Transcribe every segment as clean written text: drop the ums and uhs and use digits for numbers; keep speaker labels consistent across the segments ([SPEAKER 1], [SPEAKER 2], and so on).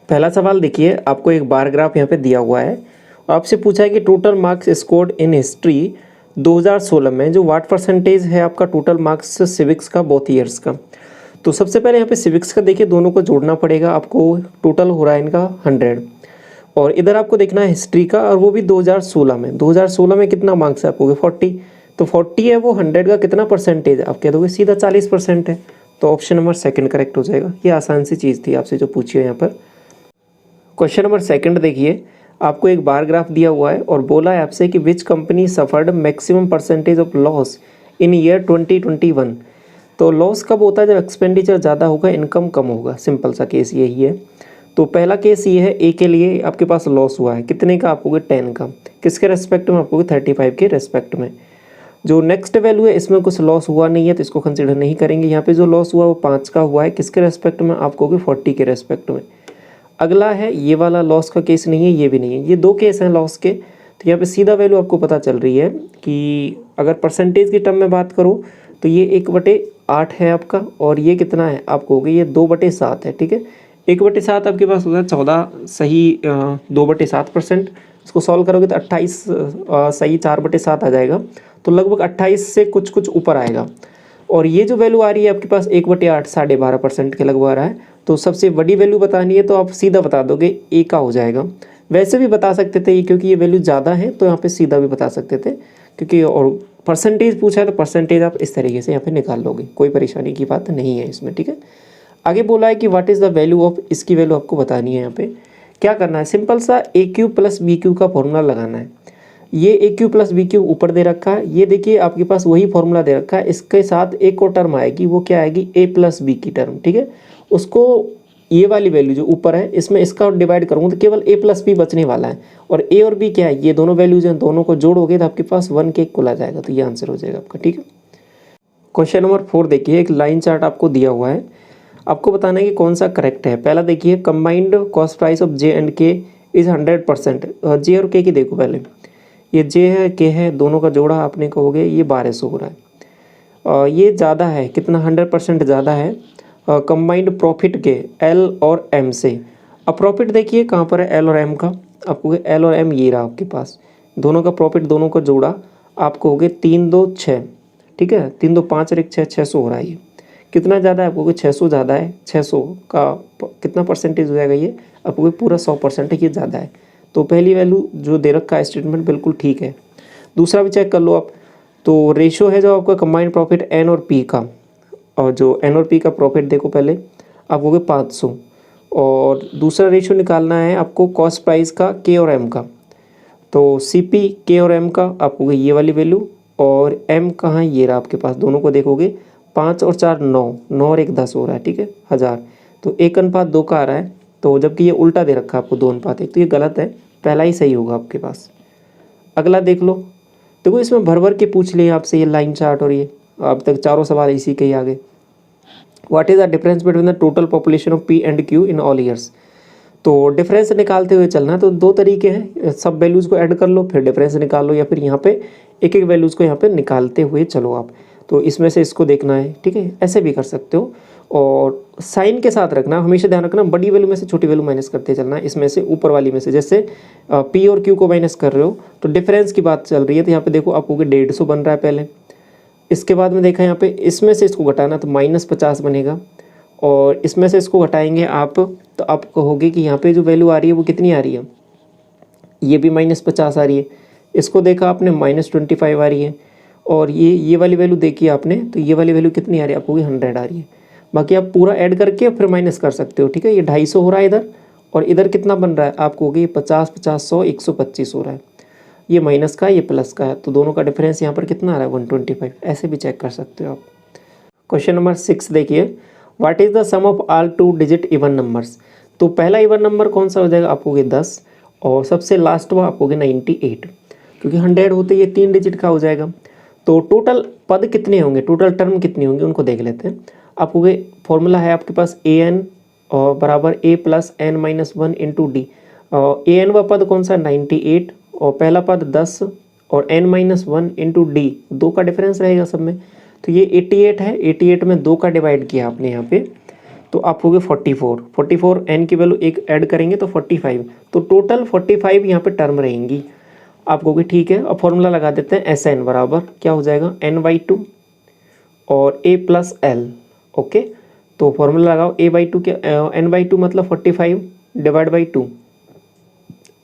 [SPEAKER 1] पहला सवाल देखिए, आपको एक बार ग्राफ यहाँ पे दिया हुआ है। आपसे पूछा है कि total marks scored in history 2016 में जो वाट परसेंटेज है आपका टोटल मार्क्स सिविक्स का बोथ ईयर्स का। तो सबसे पहले यहाँ पे सिविक्स का देखिए, दोनों को जोड़ना पड़ेगा आपको। टोटल हो रहा है इनका 100 और इधर आपको देखना है हिस्ट्री का, और वो भी 2016 में। 2016 में कितना मार्क्स है आपको? 40। तो 40 है वो 100 का कितना परसेंटेज है? आप कह दोगे सीधा 40% है। तो ऑप्शन नंबर सेकंड करेक्ट हो जाएगा। ये आसान सी चीज़ थी आपसे जो पूछी है यहाँ पर। क्वेश्चन नंबर सेकंड देखिए, आपको एक बार ग्राफ दिया हुआ है और बोला है आपसे कि which company suffered maximum percentage of loss in year 2021। तो लॉस कब होता है? जब एक्सपेंडिचर ज़्यादा होगा, इनकम कम होगा। सिंपल सा केस यही है। तो पहला केस ये है, ए के लिए आपके पास लॉस हुआ है कितने का? आपको 10 का। किसके रेस्पेक्ट में? आपको 35 के रेस्पेक्ट में। जो नेक्स्ट वैल्यू है इसमें कुछ लॉस हुआ नहीं है तो इसको कंसिडर नहीं करेंगे। यहाँ पे जो लॉस हुआ वो 5 का हुआ है। किसके रेस्पेक्ट में? आपको 40 के रेस्पेक्ट में। अगला है ये वाला, लॉस का केस नहीं है, ये भी नहीं है। ये दो केस हैं लॉस के। तो यहाँ पे सीधा वैल्यू आपको पता चल रही है कि अगर परसेंटेज की टर्म में बात करूँ तो ये 1/8 है आपका, और ये कितना है आपको हो गया? ये 2/7 है। ठीक है, 1/7 आपके पास होता है 14 सही 2/7%। इसको सॉल्व करोगे तो 28 सही 4/7 आ जाएगा। तो लगभग 28 से कुछ कुछ ऊपर आएगा। और ये जो वैल्यू आ रही है आपके पास 1/8 12.5% के लगभग आ रहा है। तो सबसे बड़ी वैल्यू बतानी है तो आप सीधा बता दोगे ए का हो जाएगा। वैसे भी बता सकते थे क्योंकि ये वैल्यू ज़्यादा है तो यहाँ पे सीधा भी बता सकते थे, क्योंकि और परसेंटेज पूछा है तो परसेंटेज आप इस तरीके से यहाँ पे निकाल लोगे। कोई परेशानी की बात नहीं है इसमें। ठीक है, आगे बोला है कि what is the value of, इसकी वैल्यू आपको बतानी है। यहाँ पे क्या करना है? सिंपल सा AQ प्लस BQ का फॉर्मूला लगाना है। ये AQ प्लस BQ ऊपर दे रखा है। ये देखिए आपके पास वही फॉर्मूला दे रखा है। इसके साथ एक और टर्म आएगी, वो क्या आएगी? A प्लस B की टर्म। ठीक है, उसको ये वाली वैल्यू जो ऊपर है इसमें इसका डिवाइड करूँगा तो केवल A प्लस B बचने वाला है। और A और B क्या है? ये दोनों वैल्यूज हैं, दोनों को जोड़ोगे तो आपके पास 1 के इक्वल आ जाएगा। तो ये आंसर हो जाएगा आपका। ठीक है, क्वेश्चन नंबर 4 देखिए, एक लाइन चार्ट आपको दिया हुआ है। आपको बताना है कि कौन सा करेक्ट है। पहला देखिए, combined cost price of J and K is 100%। J और K की देखो पहले, ये J है K है, दोनों का जोड़ा आपने कहोगे ये 1200 हो रहा है। ये ज़्यादा है कितना? 100% ज़्यादा है कंबाइंड प्रॉफिट के L और M से। अब प्रॉफिट देखिए कहाँ पर है? L और M का। आपको L और M ये रहा आपके पास, दोनों का प्रॉफिट, दोनों का जोड़ा आपको हो गए 3 2 6। ठीक है, 3 2 5 और 1 6, 600 हो रहा है। ये कितना ज़्यादा है? आपको 600 ज़्यादा है। 600 का कितना परसेंटेज हो जाएगा? ये आपको पूरा 100% है, ये ज़्यादा है। तो पहली वैल्यू जो दे रखा है स्टेटमेंट बिल्कुल ठीक है। दूसरा भी चेक कर लो आप। तो रेशो है जो आपका कंबाइंड प्रॉफिट N और P का, और जो N और P का प्रॉफिट देखो पहले आपको हो गए 500। और दूसरा रेशो निकालना है आपको कॉस्ट प्राइस का K और M का। तो CP K और M का आपको ये वाली वैल्यू, और M कहाँ है? ये रहा आपके पास। दोनों को देखोगे 5 और 4 9, 9 और 1 10 हो रहा है। ठीक है, 1000। तो 1:2 का आ रहा है। तो जबकि ये उल्टा दे रखा है आपको 2:1, तो ये गलत है। पहला ही सही होगा आपके पास। अगला देख लो। देखो इसमें भर भर के पूछ लिए आपसे ये लाइन चार्ट, और ये अब तक चारों सवाल इसी के ही आगे। What is the difference between the total population of P and Q in all years. तो डिफरेंस निकालते हुए चलना। तो दो तरीके हैं, सब वैल्यूज़ को ऐड कर लो फिर डिफरेंस निकाल लो, या फिर यहाँ पे एक एक वैल्यूज़ को यहाँ पे निकालते हुए चलो आप। तो इसमें से इसको देखना है। ठीक है, ऐसे भी कर सकते हो। और साइन के साथ रखना, हमेशा ध्यान रखना, बड़ी वैल्यू में से छोटी वैल्यू माइनस करते चलना। इसमें से ऊपर वाली में से, जैसे P और Q को माइनस कर रहे हो तो डिफरेंस की बात चल रही है। तो यहाँ पे देखो आपको 150 बन रहा है पहले। इसके बाद में देखा यहाँ पे इसमें से इसको घटाना तो -50 बनेगा, और इसमें से इसको घटाएंगे आप तो आप कहोगे कि यहाँ पे जो वैल्यू आ रही है वो कितनी आ रही है? ये भी -50 आ रही है। इसको देखा आपने -25 आ रही है। और ये वाली वैल्यू देखी आपने तो ये वाली वैल्यू कितनी आ रही है? आपको 100 आ रही है। बाकी आप पूरा ऐड करके फिर माइनस कर सकते हो। ठीक है, ये 250 हो रहा है इधर, और इधर कितना बन रहा है? आपको ये 50 50 100 125 हो रहा है। ये माइनस का, ये प्लस का है, तो दोनों का डिफरेंस यहाँ पर कितना आ रहा है? 125। ऐसे भी चेक कर सकते हो आप। क्वेश्चन नंबर 6 देखिए, what is the sum of all 2 digit even numbers. तो पहला इवन नंबर कौन सा हो जाएगा? आपको 10, और सबसे लास्ट वो आपको 98, क्योंकि 100 होते ये 3 डिजिट का हो जाएगा। तो टोटल पद कितने होंगे, टोटल टर्म कितनी होंगी, उनको देख लेते हैं। आपको फॉर्मूला है आपके पास AN और बराबर A plus N minus 1 into D. AN व पद कौन सा? 98, और पहला पद 10 और N माइनस 1 इंटू डी, 2 का डिफरेंस रहेगा सब में। तो ये 88 है। 88 में 2 का डिवाइड किया आपने यहाँ पे, तो आप हो गए 44, 44 n की वैल्यू एक ऐड करेंगे तो 45, तो टोटल 45 यहाँ पे टर्म रहेंगी। आप कहोगे ठीक है, अब फॉर्मूला लगा देते हैं, एस एन बराबर क्या हो जाएगा, n/2 और a प्लस एल। ओके, तो फॉर्मूला लगाओ, a/2 क्या, n/2 मतलब 45 डिवाइड बाई 2।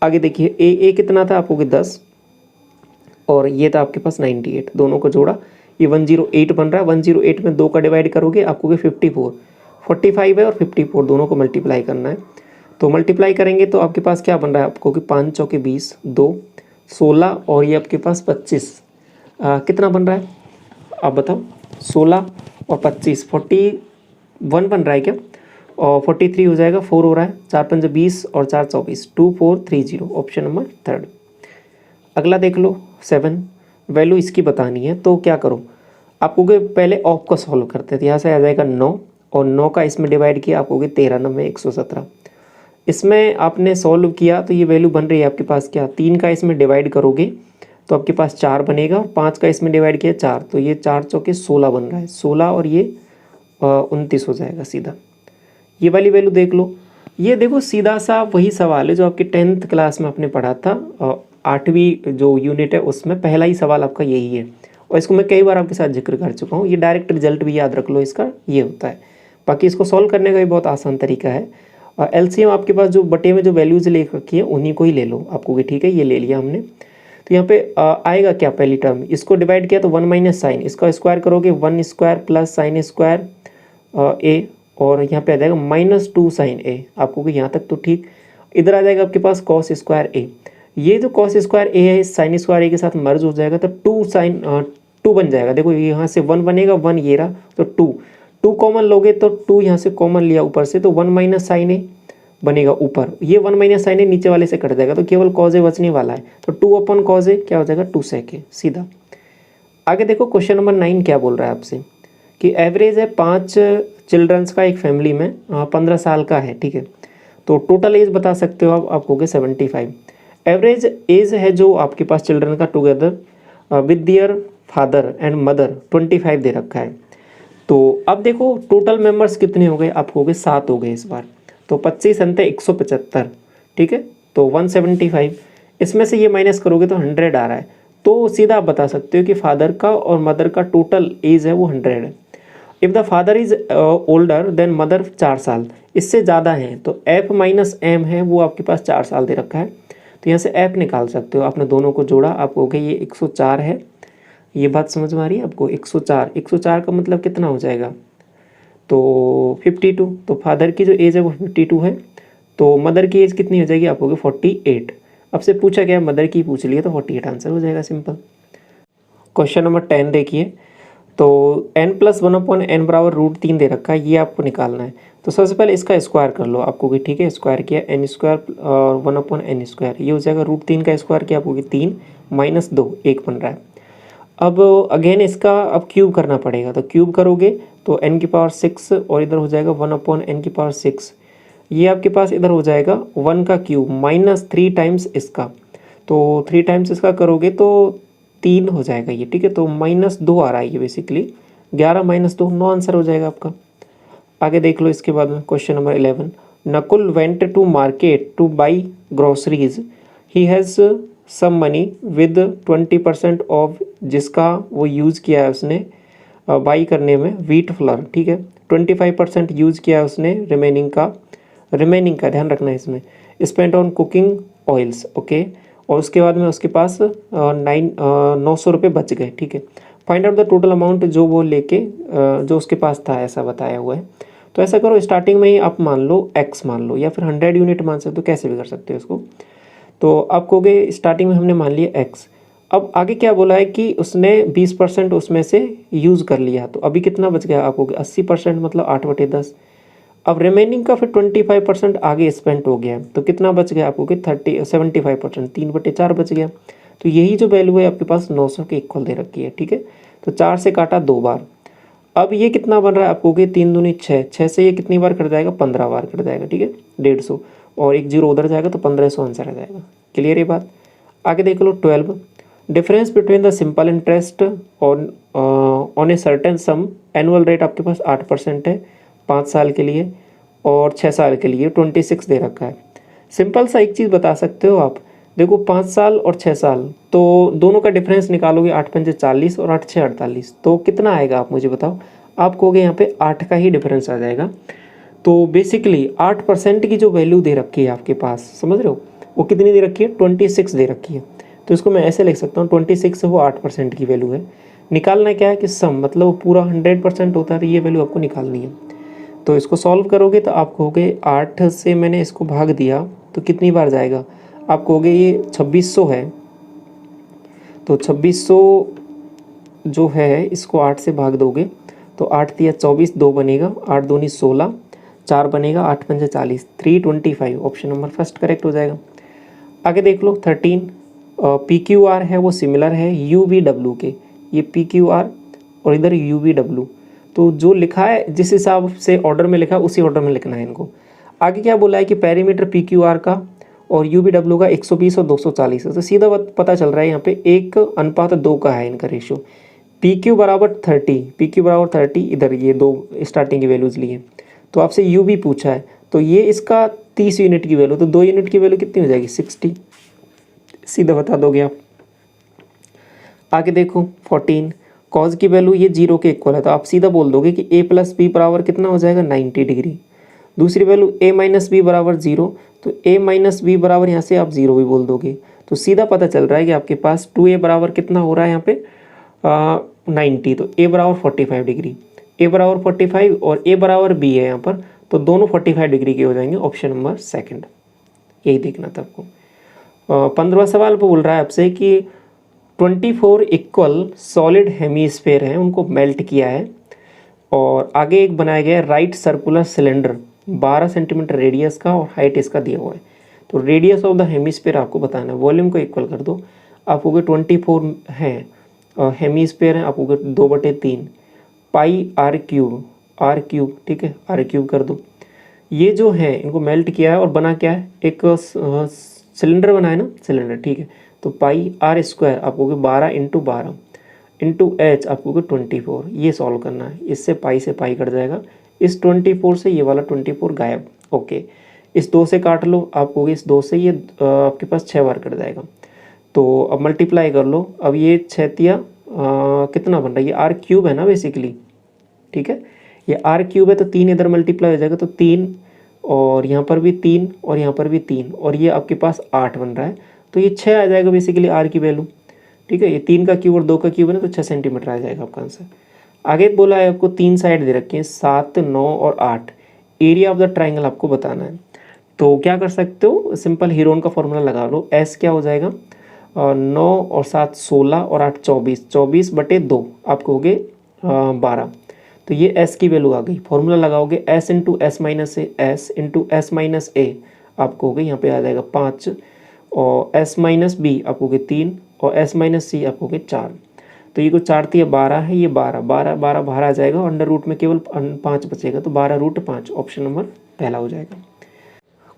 [SPEAKER 1] आगे देखिए a कितना था, आपको 10 और ये था आपके पास 98, दोनों को जोड़ा ये 108 बन रहा है। 108 में 2 का डिवाइड करोगे आपको 54, 45 है और 54 दोनों को मल्टीप्लाई करना है। तो मल्टीप्लाई करेंगे तो आपके पास क्या बन रहा है, आपको 5 चौके 20, 2 16 और ये आपके पास 25, कितना बन रहा है आप बताओ, 16 और 25 41 बन रहा है क्या, और 43 हो जाएगा, 4 हो रहा है, 4 5 20 और 4 24, 2430, ऑप्शन नंबर 3। अगला देख लो 7, वैल्यू इसकी बतानी है, तो क्या करो, आपको पहले ऑफ का सॉल्व करते थे। यहाँ से आ जाएगा 9 और 9 का इसमें डिवाइड किया, आपको 13 9 117। इसमें आपने सॉल्व किया तो ये वैल्यू बन रही है आपके पास क्या, 3 का इसमें डिवाइड करोगे तो आपके पास 4 बनेगा, और 5 का इसमें डिवाइड किया 4, तो ये 4 चौके 16 बन रहा है, 16 और ये 29 हो जाएगा सीधा। ये वाली वैल्यू देख लो, ये देखो सीधा सा वही सवाल है जो आपकी 10th क्लास में आपने पढ़ा था, 8वीं जो यूनिट है उसमें पहला ही सवाल आपका यही है, और इसको मैं कई बार आपके साथ जिक्र कर चुका हूँ। ये डायरेक्ट रिजल्ट भी याद रख लो इसका, ये होता है। बाकी इसको सॉल्व करने का भी बहुत आसान तरीका है। एलसीएम आपके पास जो बटे में जो वैल्यूज ले रखी है उन्हीं को ही ले लो, आपको भी ठीक है, ये ले लिया हमने। तो यहाँ पे आएगा क्या, पहली टर्म इसको डिवाइड किया तो 1 माइनस साइन, इसका स्क्वायर करोगे 1 स्क्वायर प्लस साइन स्क्वायर ए, और यहाँ पे आ जाएगा -2 साइन ए, आपको यहाँ तक तो ठीक। इधर आ जाएगा आपके पास कॉस स्क्वायर ए, ये जो कॉस स्क्वायर ए है इस साइन स्क्वायर ए के साथ मर्ज हो जाएगा तो 2 बन जाएगा। देखो यहाँ से 1 बनेगा, 1 ये रहा, तो 2 कॉमन लोगे तो 2 यहाँ से कॉमन लिया ऊपर से, तो 1 माइनस साइन ए बनेगा ऊपर, ये 1 माइनस साइन ए नीचे वाले से कट जाएगा, तो केवल कॉज ए बचने वाला है, तो 2 अपॉन कॉज ए क्या हो जाएगा, 2 सेक ए सीधा। आगे देखो क्वेश्चन नंबर 9 क्या बोल रहा है आपसे, कि एवरेज है 5 चिल्ड्रंस का एक फैमिली में 15 साल का है, ठीक है, तो टोटल एज बता सकते हो आप कहोगे 75। एवरेज एज है जो आपके पास चिल्ड्रन का together with their father and mother 25 दे रखा है। तो अब देखो टोटल मेंबर्स कितने हो गए, आप हो गए 7 हो गए इस बार, तो 25 अंते 175, ठीक है, तो 175, इसमें से ये माइनस करोगे तो 100 आ रहा है, तो सीधा आप बता सकते हो कि फादर का और मदर का टोटल एज है वो 100 है। If the father is older than mother 4 साल, इससे ज़्यादा हैं तो एफ माइनस एम है वो आपके पास 4 साल दे रखा है, तो यहाँ से एफ निकाल सकते हो। आपने दोनों को जोड़ा, आपको हो गया ये 104 है, ये बात समझ में आ रही है आपको, 104 का मतलब कितना हो जाएगा, तो 52, तो फादर की जो एज है वो 52 है, तो मदर की एज कितनी हो जाएगी, आप हो गए 48। अब से पूछा गया मदर की पूछ लिया तो 48 आंसर हो जाएगा, सिंपल। क्वेश्चन नंबर 10 देखिए, तो n+1/n बराबर √3 दे रखा है, ये आपको निकालना है। तो सबसे पहले इसका स्क्वायर कर लो, आपको भी ठीक है, स्क्वायर किया n² और 1/n², ये हो जाएगा √3 का स्क्वायर किया, आपको 3 - 2 1 बन रहा है। अब अगेन इसका अब क्यूब करना पड़ेगा, तो क्यूब करोगे तो n⁻6 और इधर हो जाएगा 1/n⁻6, ये आपके पास इधर हो जाएगा 1 का क्यूब -3 टाइम्स इसका, तो 3 टाइम्स इसका करोगे तो 3 हो जाएगा ये, ठीक है, तो -2 आ रहा है ये बेसिकली, 11 - 2 9 आंसर हो जाएगा आपका। आगे देख लो इसके बाद में question number 11, Nakul went to market to buy groceries, he has some money with 20% off, जिसका वो यूज़ किया है उसने बाई करने में व्हीट फ्लोर, ठीक है, 25% यूज़ किया है उसने रिमेनिंग का ध्यान रखना है इसमें, spent on cooking oils, okay, और उसके बाद में उसके पास 900 रुपये बच गए, ठीक है। Find out the total amount जो वो लेके जो उसके पास था, ऐसा बताया हुआ है। तो ऐसा करो, स्टार्टिंग में ही आप मान लो x मान लो, या फिर 100 यूनिट मान सकते हो, कैसे भी कर सकते हो इसको। तो आप कहोगे स्टार्टिंग में हमने मान लिया x, अब आगे क्या बोला है कि उसने 20% उसमें से यूज़ कर लिया, तो अभी कितना बच गया, आप कहोगे 80%, मतलब 8/10। अब रिमेनिंग का फिर 25% आगे स्पेंड हो गया, तो कितना बच गया, आपको 75%, 3/4 बच गया। तो यही जो वैल्यू है आपके पास 900 के इक्वल दे रखी है, ठीक है, तो 4 से काटा 2 बार। अब ये कितना बन रहा है, आपको 3 दूनी 6, 6 से ये कितनी बार कट जाएगा, 15 बार कट जाएगा, ठीक है, 150, और एक 0 उधर जाएगा तो 1500 आंसर आ जाएगा। क्लियर ये बात। आगे देख लो 12, difference between the simple interest on a certain some, annual rate आपके पास 8% है, 5 साल के लिए और 6 साल के लिए 26 दे रखा है। सिंपल सा एक चीज़ बता सकते हो आप, देखो 5 साल और 6 साल तो दोनों का डिफरेंस निकालोगे, 8 पंजे 40 और 8 छः 48, तो कितना आएगा आप मुझे बताओ। आप कहोगे यहाँ पे 8 का ही डिफरेंस आ जाएगा। तो बेसिकली 8% की जो वैल्यू दे रखी है आपके पास, समझ रहे हो, वो कितनी दे रखी है, 26 दे रखी है। तो इसको मैं ऐसे लिख सकता हूँ 26 वो 8% की वैल्यू है। निकालना क्या है कि सम, मतलब वो पूरा 100% होता है, तो ये वैल्यू आपको निकालनी है। तो इसको सॉल्व करोगे तो आप कहोगे 8 से मैंने इसको भाग दिया तो कितनी बार जाएगा, आप कहोगे ये 2600 है, तो 2600 जो है इसको 8 से भाग दोगे तो 8 दिया 24, 2 बनेगा, 8 दूनी 16, 4 बनेगा, 8 पंजे 40, 325 ऑप्शन नंबर फर्स्ट करेक्ट हो जाएगा। आगे देख लो 13, पी क्यू आर है वो सिमिलर है यू वी डब्ल्यू के, ये पी क्यू आर और इधर यू वी डब्ल्यू, तो जो लिखा है जिस हिसाब से ऑर्डर में लिखा है उसी ऑर्डर में लिखना है इनको। आगे क्या बोला है कि पेरीमीटर पी क्यू आर का और यू वी डब्ल्यू का 120 और 240 है, तो सीधा पता चल रहा है यहाँ पे 1:2 का है इनका रेशियो। पी क्यू बराबर 30, पी क्यू बराबर 30, इधर ये दो स्टार्टिंग की वैल्यूज़ लिए, तो आपसे यू भी पूछा है, तो ये इसका 30 यूनिट की वैल्यू, तो 2 यूनिट की वैल्यू कितनी हो जाएगी, 60, सीधा बता दोगे आप। आगे देखो 14, कॉज की वैल्यू ये 0 के इक्वल है, तो आप सीधा बोल दोगे कि a प्लस बी बराबर कितना हो जाएगा, 90 डिग्री। दूसरी वैल्यू a माइनस बी बराबर 0, तो a माइनस बी बराबर यहाँ से आप 0 भी बोल दोगे, तो सीधा पता चल रहा है कि आपके पास 2a बराबर कितना हो रहा है यहाँ पे 90, तो a बराबर 45 डिग्री, a बराबर 45 और a बराबर b है यहाँ पर, तो दोनों 45 डिग्री के हो जाएंगे, ऑप्शन नंबर सेकंड, यही देखना था आपको। 15वां सवाल पर बोल रहा है आपसे कि 24 इक्वल सॉलिड हेमीस्फेयर हैं, उनको मेल्ट किया है और आगे एक बनाया गया है right circular cylinder 12 centimetre radius का और हाइट इसका दिया हुआ है। तो रेडियस ऑफ द हेमीस्फेयर आपको बताना है, वॉल्यूम को इक्वल कर दो, आप होगे 24 हैं हेमीस्फेयर हैं, आप होगे 2/3 पाई आर क्यूब, ठीक है, आर क्यूब कर दो। ये जो है इनको मेल्ट किया है और बना क्या है, एक सिलेंडर बना है ना, सिलेंडर, ठीक है, तो पाई आर स्क्वायर आप कहोगे 12 इंटू 12 इंटू एच आप कहोगे 24, ये सॉल्व करना है। इससे पाई से पाई कट जाएगा, इस 24 से ये वाला 24 गायब, ओके। इस 2 से काट लो, आप कहोगे इस 2 से ये आपके पास 6 बार कट जाएगा, तो अब मल्टीप्लाई कर लो। अब ये 6 तिया कितना बन रहा है, ये आर क्यूब है ना बेसिकली, ठीक है, ये आर क्यूब है, तो 3 इधर मल्टीप्लाई हो जाएगा, तो 3 और यहाँ पर भी 3 और यहाँ पर भी 3 और ये आपके पास 8 बन रहा है, तो ये 6 आ जाएगा बेसिकली आर की वैल्यू, ठीक है। ये 3 का क्यूब और 2 का क्यूब है ना, तो 6 सेंटीमीटर आ जाएगा आपका आंसर। आगे बोला है आपको 3 साइड दे रखी हैं 7, 9 और 8, एरिया ऑफ द ट्राइंगल आपको बताना है। तो क्या कर सकते हो, सिंपल हीरोन का फॉर्मूला लगा लो, एस क्या हो जाएगा 9 और 7 16 और 8 24, 24/2 आप कहोगे 12, तो ये s की वैल्यू आ गई। फॉर्मूला लगाओगे s इंटू एस माइनस ए, s इंटू एस माइनस ए आप कहोगे यहाँ पे आ जाएगा 5 और s माइनस बी आप कहोगे 3 और s माइनस सी आप कहोगे 4, तो ये को 4 3 12 है, ये 12 12 12 बाहर आ जाएगा, अंडर रूट में केवल 5 बचेगा, तो 12√5 ऑप्शन नंबर पहला हो जाएगा।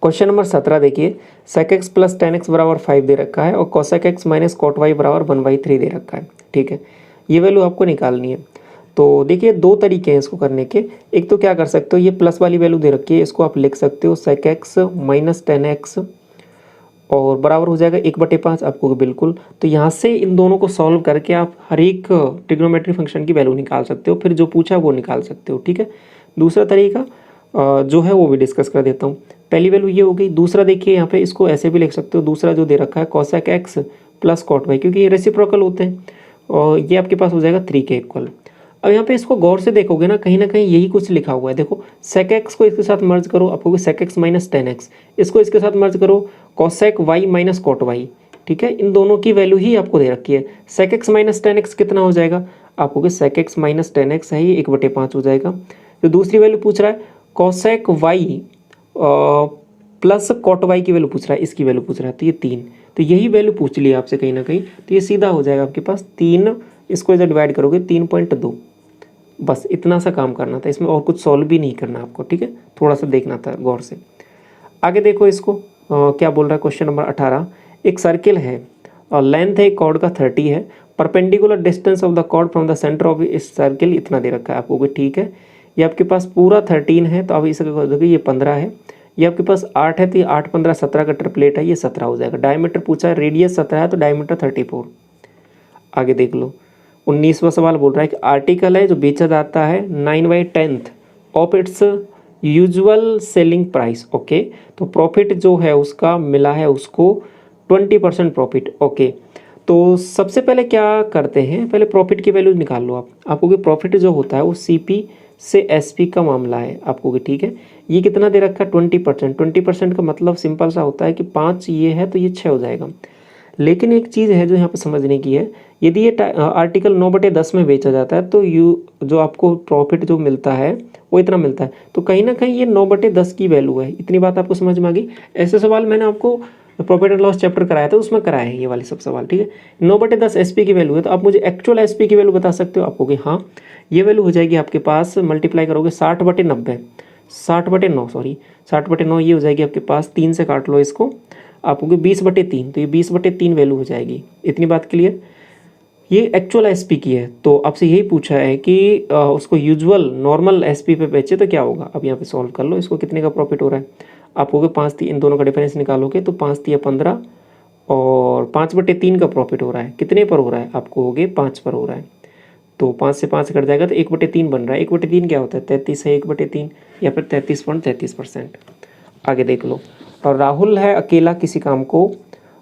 [SPEAKER 1] क्वेश्चन नंबर 17 देखिए, sec x plus tan x बराबर 5 दे रखा है और cosec x minus cot y बराबर 1/3 दे रखा है, ठीक है। ये वैल्यू आपको निकालनी है। तो देखिए 2 तरीके हैं इसको करने के, एक तो क्या कर सकते हो, ये प्लस वाली वैल्यू दे रखी है, इसको आप लिख सकते हो sec x minus tan x और बराबर हो जाएगा 1/5 आपको, बिल्कुल। तो यहाँ से इन दोनों को सॉल्व करके आप हर एक ट्रिग्नोमेट्री फंक्शन की वैल्यू निकाल सकते हो, फिर जो पूछा वो निकाल सकते हो, ठीक है। दूसरा तरीका जो है वो भी डिस्कस कर देता हूँ। पहली वैल्यू ये हो गई। दूसरा देखिए यहाँ पे इसको ऐसे भी लिख सकते हो, दूसरा जो दे रखा है cosec x plus cot y, क्योंकि ये रेसिप्रोकल होते हैं और ये आपके पास हो जाएगा 3 के इक्वल। अब यहाँ पे इसको गौर से देखोगे ना कहीं यही कुछ लिखा हुआ है, देखो sec x को इसके साथ मर्ज करो, आपको sec x minus tan x, इसको इसके साथ मर्ज करो cosec y minus cot y, ठीक है। इन दोनों की वैल्यू ही आपको दे रखी है। sec x minus tan x कितना हो जाएगा, आपको sec x minus tan x है, ये 1/5 हो जाएगा। तो दूसरी वैल्यू पूछ रहा है cosec y plus cot y की वैल्यू पूछ रहा है, इसकी वैल्यू पूछ रहा है, तो ये 3, तो यही वैल्यू पूछ लिया आपसे कहीं ना कहीं, तो ये सीधा हो जाएगा आपके पास 3, इसको इधर डिवाइड करोगे 3.2, बस इतना सा काम करना था, इसमें और कुछ सॉल्व भी नहीं करना आपको, ठीक है, थोड़ा सा देखना था गौर से। आगे देखो इसको क्या बोल रहा है, क्वेश्चन नंबर 18, एक सर्किल है और लेंथ है कॉर्ड का 30 है, perpendicular distance of the chord from the centre of इस सर्किल इतना दे रखा है आपको, ठीक है। ये आपके पास पूरा 13 है तो अब इसे कर दोगे ये 15 है। ये आपके पास 8 है तो ये 8 15 17 का ट्रिपलेट है, ये 17 हो जाएगा। डायमीटर पूछा है, रेडियस 17 है तो डायमीटर 34। आगे देख लो 19वां सवाल बोल रहा है कि आर्टिकल है जो बेचा जाता है 9/10 of its usual selling price. Okay, तो प्रॉफिट जो है उसका मिला है उसको 20% प्रॉफिट। ओके, तो सबसे पहले क्या करते हैं, पहले प्रॉफिट की वैल्यू निकाल लो आप। आपको कि प्रॉफिट जो होता है वो सीपी से एसपी का मामला है आपको कि, ठीक है। ये कितना दे रखा है 20%। 20% का मतलब सिंपल सा होता है कि 5 ये है तो ये 6 हो जाएगा। लेकिन एक चीज़ है जो यहाँ पे समझने की है, यदि ये आर्टिकल 9/10 में बेचा जाता है तो जो आपको प्रॉफिट जो मिलता है वो इतना मिलता है, तो कहीं ना कहीं ये 9/10 की वैल्यू है। इतनी बात आपको समझ में आ गई। ऐसे सवाल मैंने आपको प्रॉफिट एंड लॉस चैप्टर कराया था, उसमें कराए हैं ये वाले सब सवाल, ठीक है। 9/10 एसपी की वैल्यू है, तो आप मुझे एक्चुअल एसपी की वैल्यू बता सकते हो। आपको कि हाँ ये वैल्यू हो जाएगी आपके पास, मल्टीप्लाई करोगे 60/90, 60/9 सॉरी 60/9 ये हो जाएगी आपके पास, 3 से काट लो इसको, आपको कि 20/3, तो ये 20/3 वैल्यू हो जाएगी। इतनी बात क्लियर। ये एक्चुअल एसपी की है, तो आपसे यही पूछा है कि उसको यूजुअल नॉर्मल एसपी पे बेचे तो क्या होगा। अब यहाँ पे सॉल्व कर लो इसको, कितने का प्रॉफिट हो रहा है। आप होगे 5 इन दोनों का डिफरेंस निकालोगे तो 5 15 और 5/3 का प्रॉफिट हो रहा है। कितने पर हो रहा है, आपको हो गए 5 पर हो रहा है, तो 5 से 5 कट जाएगा तो 1/3 बन रहा है। 1/3 क्या होता है 33 है 1/3, या फिर 33.33%। आगे देख लो। और राहुल है अकेला किसी काम को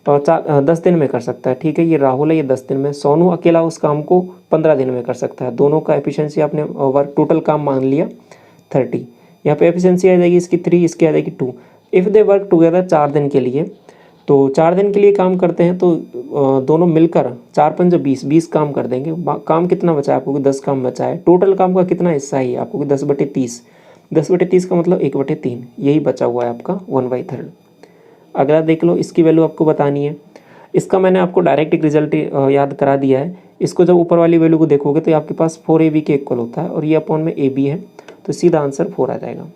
[SPEAKER 1] 10 दिन में कर सकता है, ठीक है। ये राहुल है, ये 10 दिन में। सोनू अकेला उस काम को 15 दिन में कर सकता है। दोनों का एफिशिएंसी आपने वर्क टोटल काम मान लिया 30। यहाँ पे एफिशिएंसी आ जाएगी इसकी 3, इसकी आ जाएगी 2। इफ़ दे वर्क टुगेदर 4 दिन के लिए, तो 4 दिन के लिए काम करते हैं तो दोनों मिलकर 4 5 20 काम कर देंगे। काम कितना बचा है आपको, 10 काम बचा है। टोटल काम का कितना हिस्सा है आपको, 10/30। 10/30 का मतलब 1/3, यही बचा हुआ है आपका 1/3। अगला देख लो, इसकी वैल्यू आपको बतानी है। इसका मैंने आपको डायरेक्ट एक रिजल्ट याद करा दिया है। इसको जब ऊपर वाली वैल्यू को देखोगे तो आपके पास 4AB के इक्वल होता है, और ये अपॉन में AB है, तो सीधा आंसर 4 आ जाएगा।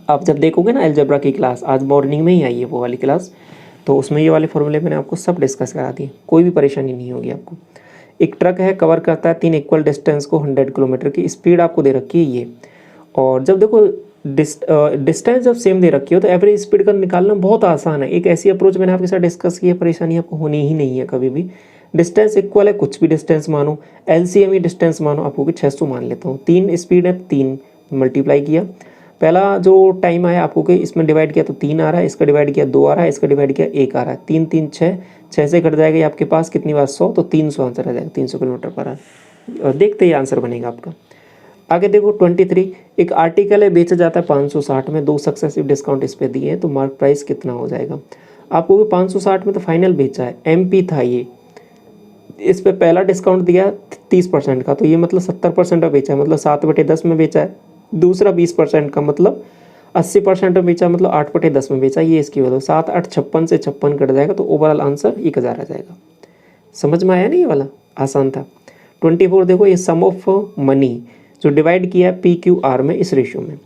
[SPEAKER 1] आप जब देखोगे ना अलजेब्रा की क्लास, आज मॉर्निंग में ही आई है वो वाली क्लास, तो उसमें ये वाले फॉर्मूले मैंने आपको सब डिस्कस करा दिए, कोई भी परेशानी नहीं होगी आपको। एक ट्रक है, कवर करता है 3 इक्वल डिस्टेंस को 100 किलोमीटर की, स्पीड आपको दे रखी है ये। और जब देखो डिस्टेंस जब सेम दे रखी हो तो एवरेज स्पीड का निकालना बहुत आसान है। एक ऐसी अप्रोच मैंने आपके साथ डिस्कस की है, परेशानी आपको होनी ही नहीं है कभी भी। डिस्टेंस इक्वल है, कुछ भी डिस्टेंस मानो, एलसीएम ही डिस्टेंस मानो, आपको कि 600 मान लेता हूँ। 3 स्पीड है, 3 मल्टीप्लाई किया, पहला जो टाइम आया आपको कि इसमें डिवाइड किया तो 3 आ रहा है, इसका डिवाइड किया 2 आ रहा है, इसका डिवाइड किया 1 आ रहा है। 3 3 6, 6 से कट जाएगा ये आपके पास कितनी बार 100, तो 300 आंसर आ जाएगा, 300 किलोमीटर पर आवर। और देखते ही आंसर बनेगा आपका। आगे देखो 23, एक आर्टिकल है बेचा जाता है 560 में, 2 सक्सेसिव डिस्काउंट इस पे दिए हैं, तो मार्क प्राइस कितना हो जाएगा। आपको भी 560 में तो फाइनल बेचा है, MP था ये, इस पे पहला डिस्काउंट दिया 30% का, तो ये मतलब 70% का बेचा है, मतलब 7/10 में बेचा है। दूसरा 20% का मतलब 80% में बेचा, मतलब 8/10 में बेचा। ये इसकी वजह 7 8 56 से 56 कट जाएगा, तो ओवरऑल आंसर 1000 आ जाएगा। समझ में आया नहीं, ये वाला आसान था। 24 देखो, ये सम ऑफ मनी जो डिवाइड किया है PQR में इस रेशियो में,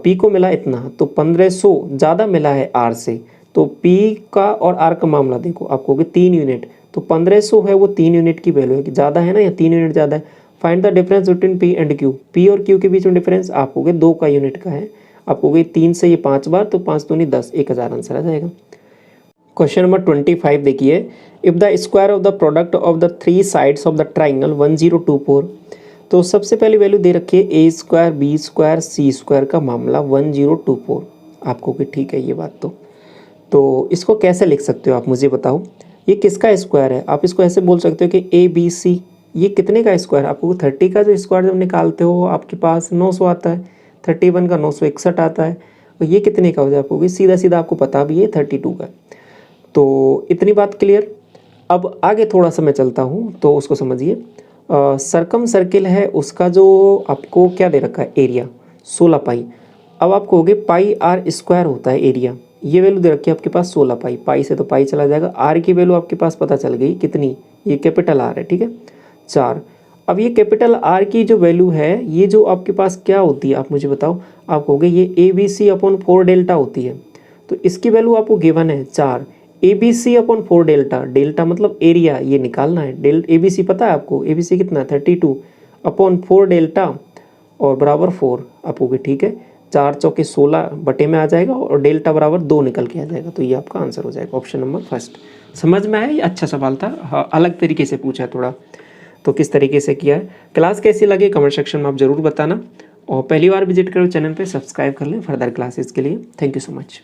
[SPEAKER 1] P को मिला इतना, तो 1500 ज़्यादा मिला है R से, तो P का और R का मामला देखो, आपको कि 3 यूनिट, तो 1500 है वो 3 यूनिट की वैल्यू है, कि ज़्यादा है ना, या 3 यूनिट ज़्यादा है। Find the difference between P and Q, P और Q के बीच में डिफरेंस आपको कि 2 का यूनिट का है। आपको कि 3 से ये 5 बार, तो 5 दूनी 10, 1000 आंसर आ जाएगा। क्वेश्चन नंबर 25 देखिए, if the square of the product of the 3 sides of the triangle 1024, तो सबसे पहली वैल्यू दे रखी है A² B² C² का मामला 1024, आपको कि ठीक है ये बात। तो इसको कैसे लिख सकते हो आप मुझे बताओ, ये किसका स्क्वायर है। आप इसको ऐसे बोल सकते हो कि ABC, ये कितने का स्क्वायर, आपको 30 का जो स्क्वायर जब निकालते हो आपके पास 900 आता है, 31 का 961 आता है, और ये कितने का हो जाए, आपको सीधा सीधा आपको पता भी है 32 का। तो इतनी बात क्लियर। अब आगे थोड़ा सा मैं चलता हूँ तो उसको समझिए। सर्कम सर्किल है, उसका जो आपको क्या दे रखा है एरिया 16 पाई। अब आपको हो गए πr² होता है एरिया, ये वैल्यू दे रखी है आपके पास 16 पाई, पाई से तो पाई चला जाएगा। आर की वैल्यू आपके पास पता चल गई कितनी, ये कैपिटल आर है, ठीक है 4। अब ये कैपिटल आर की जो वैल्यू है, ये जो आपके पास क्या होती है आप मुझे बताओ। आप कहोगे ये ABC/4 डेल्टा होती है, तो इसकी वैल्यू आपको गिवन है 4। ABC/4 डेल्टा, डेल्टा मतलब एरिया, ये निकालना है। ABC पता है आपको, ABC कितना है 32/4 डेल्टा, और बराबर 4 अपोगे, ठीक है। 4 चौके 16 बटे में आ जाएगा और डेल्टा बराबर 2 निकल के आ जाएगा, तो ये आपका आंसर हो जाएगा ऑप्शन नंबर फर्स्ट। समझ में आया? ये अच्छा सवाल था, हाँ अलग तरीके से पूछा है थोड़ा, तो किस तरीके से किया है। क्लास कैसी लगी कमेंट सेक्शन में आप ज़रूर बताना, और पहली बार विजिट करो चैनल पे सब्सक्राइब कर लें फर्दर क्लासेस के लिए। Thank you so much.